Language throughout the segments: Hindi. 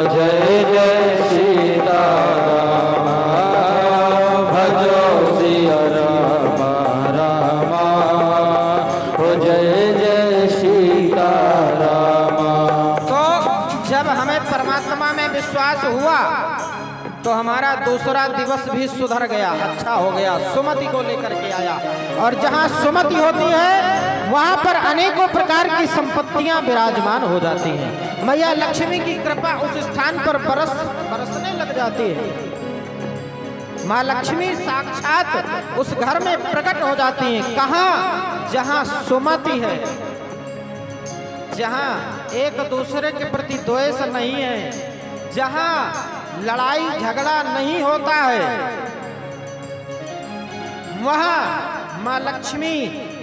जय जय सीताराम भजो सिया राम राम हो जय जय सीताराम। तो जब हमें परमात्मा में विश्वास हुआ तो हमारा दूसरा दिवस भी सुधर गया, अच्छा हो गया, सुमति को लेकर के आया। और जहाँ सुमति होती है वहां पर अनेकों प्रकार की संपत्तियां विराजमान हो जाती हैं। मैया लक्ष्मी की कृपा उस स्थान पर बरसने लग जाती है। माँ लक्ष्मी साक्षात उस घर में प्रकट हो जाती हैं। कहाँ? जहाँ सुमति है, जहाँ एक दूसरे के प्रति द्वेष नहीं है, जहाँ लड़ाई झगड़ा नहीं होता है, वहां माँ लक्ष्मी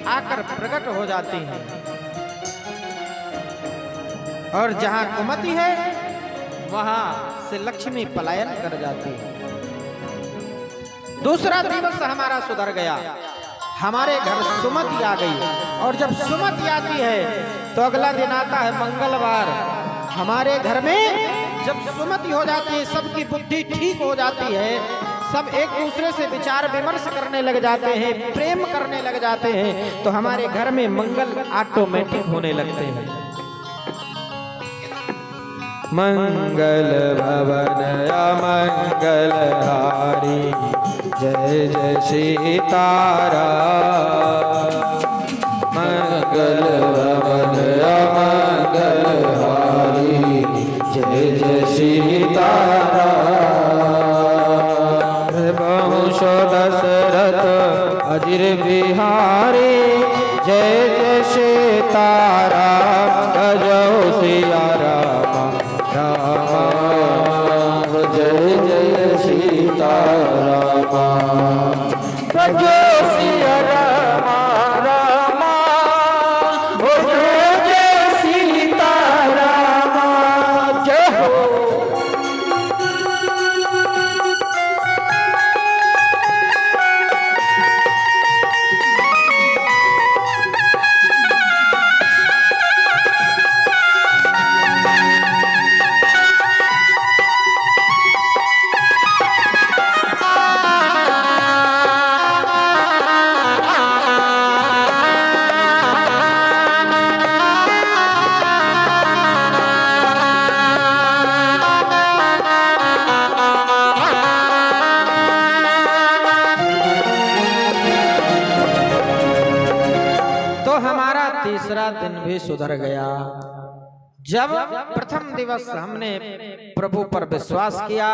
आकर प्रकट हो जाती हैं। और जहां कुमति है वहां से लक्ष्मी पलायन कर जाती है। दूसरा दिवस हमारा सुधर गया, हमारे घर सुमति आ गई। और जब सुमति आती है तो अगला दिन आता है मंगलवार। हमारे घर में जब सुमति हो जाती है, सबकी बुद्धि ठीक हो जाती है, सब एक दूसरे से विचार विमर्श करने लग जाते हैं, प्रेम करने लग जाते हैं, तो हमारे घर में मंगल ऑटोमेटिक होने लगते हैं। मंगल भवन अमंगल हारी जय जय सीताराम। मंगल भवन अमंगल हारी जय जय सीताराम। बहुशो दशरथ अजिर बिहारी जय जय सीताराम भजो सिया राम राम जय जय सीताराम भजो सिया राम राम हो जय जय सीताराम। जय हो। तीसरा दिन भी सुधर गया। जब प्रथम दिवस हमने प्रभु पर विश्वास किया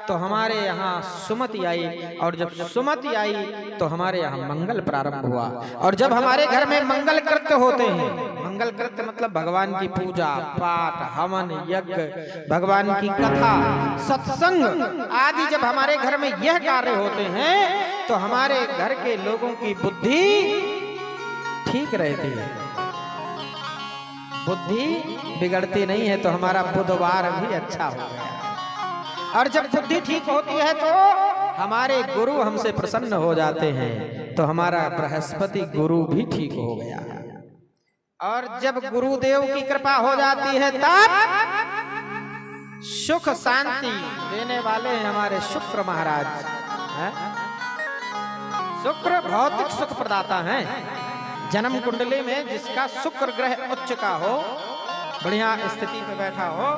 तो हमारे यहाँ सुमति आई, और जब सुमति आई तो हमारे यहाँ मंगल प्रारंभ हुआ। और जब हमारे घर में मंगल कृत्य होते हैं, मंगल कृत्य मतलब भगवान की पूजा पाठ हवन यज्ञ, भगवान की कथा सत्संग आदि, जब हमारे घर में यह कार्य होते हैं तो हमारे घर के लोगों की बुद्धि ठीक रहती है, बुद्धि बिगड़ती नहीं है। तो हमारा बुधवार भी अच्छा हो गया। और जब बुद्धि ठीक होती है तो हमारे गुरु हमसे प्रसन्न हो जाते हैं, तो हमारा बृहस्पति गुरु भी ठीक हो गया। और जब गुरुदेव की कृपा हो जाती है तब सुख शांति देने वाले हैं हमारे शुक्र महाराज। शुक्र भौतिक सुख प्रदाता हैं। जन्म कुंडली में जिसका शुक्र ग्रह उच्च का हो, बढ़िया स्थिति में बैठा हो,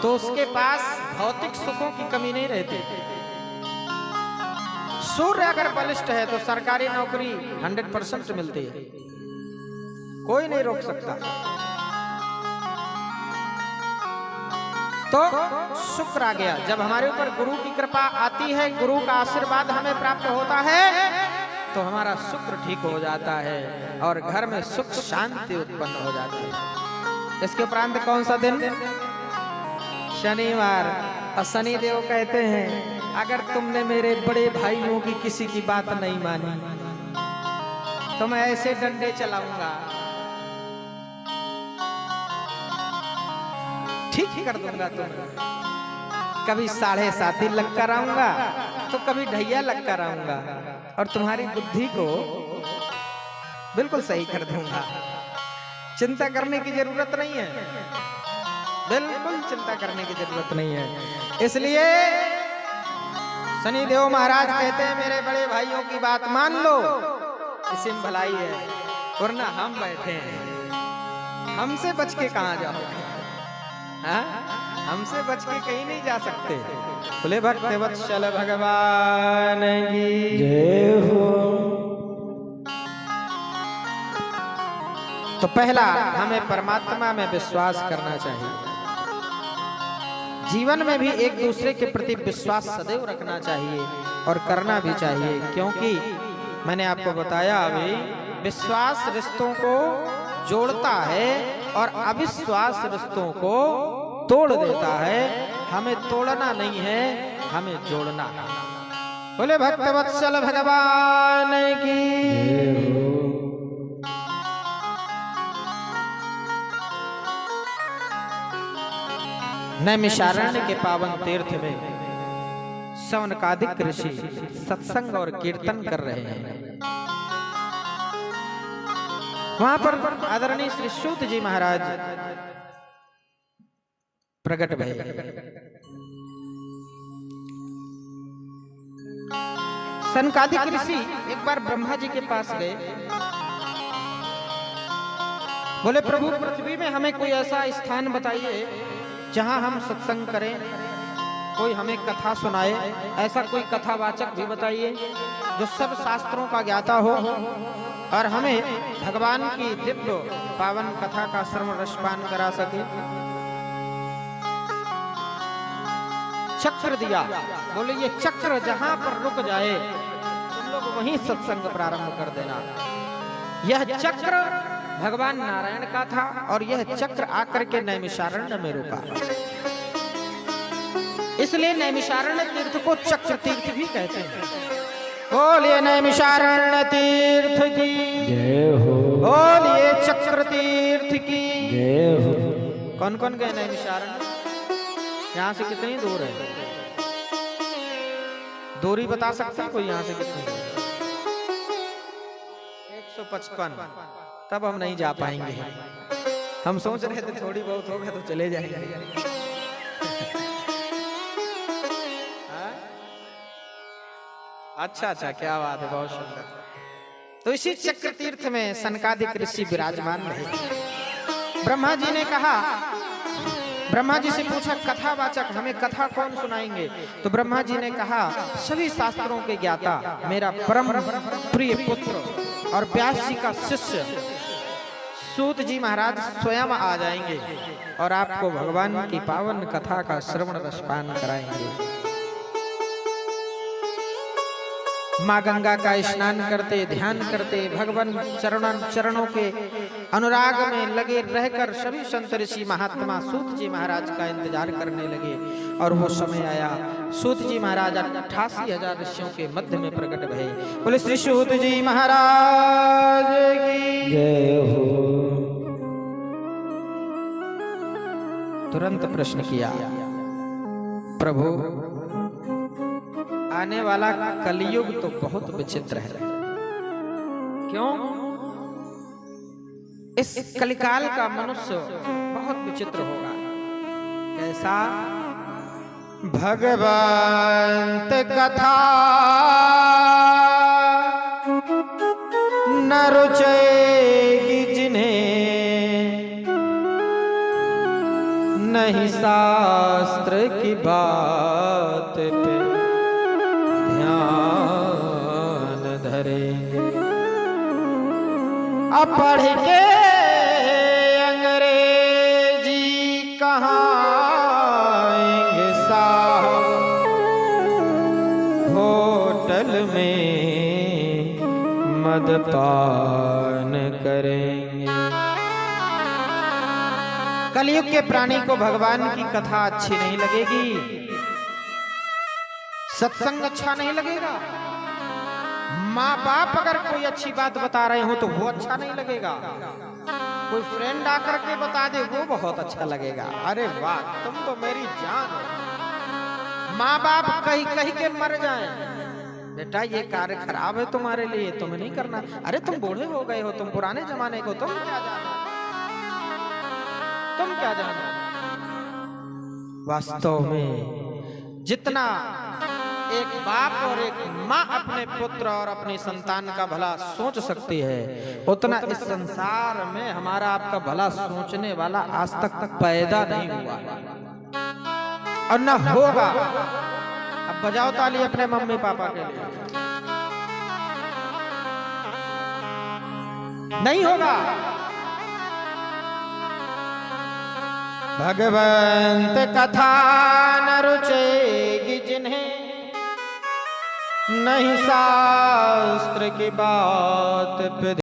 तो उसके पास भौतिक सुखों की कमी नहीं रहती। सूर्य अगर बलिष्ठ है तो सरकारी नौकरी 100% मिलती है, कोई नहीं रोक सकता। तो शुक्र आ गया। जब हमारे ऊपर गुरु की कृपा आती है, गुरु का आशीर्वाद हमें प्राप्त होता है, तो हमारा शुक्र ठीक हो जाता है और घर में सुख शांति उत्पन्न हो जाती है। इसके उपरांत कौन सा दिन? शनिवार। और शनि देव कहते हैं अगर तुमने मेरे बड़े भाइयों की किसी की बात नहीं मानी तो मैं ऐसे डंडे चलाऊंगा, ठीक कर दूंगा तुम्हें। कभी 7.5 लग कर आऊंगा तो कभी ढैया लग कर आऊंगा, और तुम्हारी बुद्धि को बिल्कुल सही कर दूंगा। चिंता करने की जरूरत नहीं है। बिल्कुल चिंता करने की जरूरत नहीं है। इसलिए शनिदेव महाराज कहते हैं मेरे बड़े भाइयों की बात मान लो, इसी में भलाई है, वरना हम बैठे हैं, हमसे बच के कहां जाओगे? हाँ? हमसे बच के कहीं नहीं जा सकते। बोले भक्त वत्सल भगवान की जय हो। तो पहला हमें परमात्मा में विश्वास करना चाहिए। जीवन में भी एक दूसरे के प्रति विश्वास सदैव रखना चाहिए और करना भी चाहिए, क्योंकि मैंने आपको बताया अभी, विश्वास रिश्तों को जोड़ता है और अविश्वास रिश्तों को तोड़ देता है। हमें तोड़ना नहीं है, हमें जोड़ना है। बोले भक्त वत्सल भगवान की। नैमिषारण्य के पावन तीर्थ में सौनकादिक ऋषि सत्संग और कीर्तन कर रहे हैं। वहां पर आदरणीय श्री सूत जी महाराज प्रकट भए। सनकादिक ऋषि एक बार ब्रह्मा जी के पास गए। बोले प्रभु, पृथ्वी में हमें कोई ऐसा स्थान बताइए जहां हम सत्संग करें, कोई हमें कथा सुनाए, ऐसा कोई कथावाचक भी बताइए जो सब शास्त्रों का ज्ञाता हो और हमें भगवान की दिव्य पावन कथा का श्रवण रसपान करा सके। चक्र दिया। बोले ये चक्र जहां पर रुक जाए तुम लोग वहीं सत्संग प्रारंभ कर देना। यह चक्र भगवान नारायण का था और यह चक्र आकर के नैमिषारण्य में रुका, इसलिए नैमिषारण्य तीर्थ को चक्र तीर्थ भी कहते हैं। बोलिए नैमिषारण्य तीर्थ की जय हो। बोलिए चक्र तीर्थ की जय हो। कौन कौन गए नैमिषारण्य? यहाँ से कितनी दूर है? दूरी बता सकते हैं कोई? यहाँ से कितनी दूर? 155। तब हम नहीं जा पाएंगे। हम सोच रहे थे थोड़ी बहुत होगा तो चले जाएंगे। अच्छा, क्या बात है, बहुत सुंदर। तो इसी चक्र तीर्थ में सनकादिक ऋषि विराजमान रहे। ब्रह्मा जी ने कहा, ब्रह्मा जी से पूछा कथावाचक हमें कथा कौन सुनाएंगे? तो ब्रह्मा जी ने कहा सभी शास्त्रों के ज्ञाता मेरा परम प्रिय पुत्र और व्यास जी का शिष्य सूत जी महाराज स्वयं आ जाएंगे और आपको भगवान की पावन कथा का श्रवण रसपान कराएंगे। माँ गंगा का स्नान करते, ध्यान करते, भगवान चरणों के अनुराग में लगे रहकर सभी संत ऋषि महात्मा सूत जी महाराज का इंतजार करने लगे। और वो समय आया, सूत जी महाराज 88,000 ऋषियों के मध्य में प्रकट भए। बोले श्री सूत जी महाराज की जय हो। तुरंत प्रश्न किया, प्रभु आने वाला कलयुग तो बहुत विचित्र है। क्यों? इस कलिकाल का मनुष्य बहुत विचित्र होगा। कैसा? भगवंत कथा न रुचेगी जिन्हें, नहीं शास्त्र की बात पे ध्यान धरेंगे। अब पढ़ के अंग्रेजी कहाँ आएंगे साहब, होटल में मदपान करेंगे। कलयुग के प्राणी को भगवान की कथा अच्छी नहीं लगेगी, सत्संग अच्छा नहीं लगेगा, माँ बाप अगर कोई अच्छी बात बता रहे हो तो वो अच्छा नहीं लगेगा, कोई फ्रेंड आकर के बता दे वो बहुत अच्छा लगेगा। अरे वाह, तुम तो मेरी जान हो। माँ बाप कहीं कहीं के मर जाएं, बेटा ये कार्य खराब है तुम्हारे लिए, तुम्हें नहीं करना। अरे तुम बूढ़े हो गए हो, तुम पुराने जमाने को, तुम क्या जानो, तुम क्या जानो। वास्तव में जितना एक बाप और एक माँ अपने पुत्र और अपनी संतान का भला सोच सकती है, उतना इस संसार में हमारा आपका भला सोचने वाला आज तक पैदा नहीं हुआ और न होगा। अब बजाओ ताली अपने मम्मी पापा के लिए। नहीं होगा। भगवंत कथा न रुचेगी जिन्हें, नहीं शास्त्र की बात पे